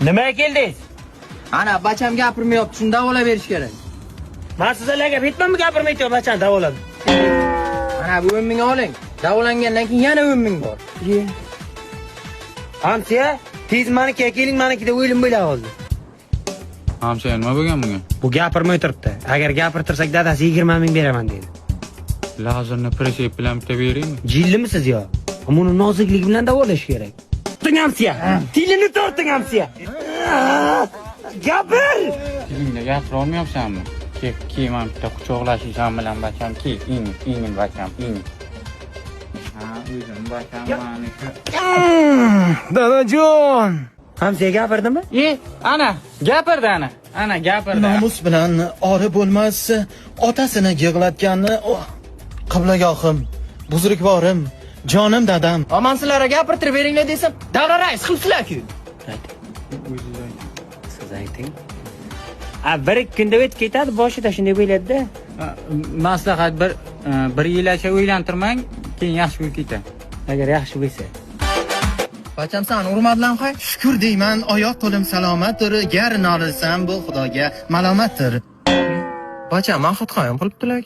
Nimaga keldingiz? Ana bacham gapirmayapti, shuni davolab berish kerak. Men sizlarga bitmanmi gapirmaydi, bachani davoladi. Mana bu 10 ming oling. Davolangandan keyin yana 10 ming bor. Hamsiya, tez meniki keling, menikida o'lim bo'la qoldi. Hamsiya nima bo'lgan bunga? Bu gapirmay turibdi. Agar gapirtirsak dadasi 20 ming beraman dedi. Lazerni pressep bilan bitta beraymi? Jillimisiz yo? Buni noziklik bilan davolash kerak. Torting Hamsiya. Tilini torting Hamsiya. Gapir! Tilingda gapira olmayapsanmi? Kiyman bitta quchoqlashisham bilan bacham in bacham in. Ha, o'zim bacham mani shu. Dadajon. Hamsiya gapirdimi? Ana, gapirdi ana. Ana gapirdi. Nomus bilan ori bo'lmas, otasini yig'latganni, qiblagohim, buzrukvorim, jonim dadam. Omansizlarga gapirtirib beringlar desam, davra rais qilibsizlar-ku. Siz ayting. Bir kunda o'tib ketadi, boshida shunday bo'ladi-da. Maslahat bir yilcha o'ylantirmang, keyin yaxshi bo'lib ketadi. Agar yaxshi bo'lsa. Bacham seni hurmatlan qo'y. Shukr deyman, oyoq qo'lim salomatdir, gar nolisam bu Xudoga malomatdir. Bacham mahfud qo'yim qilibdilar.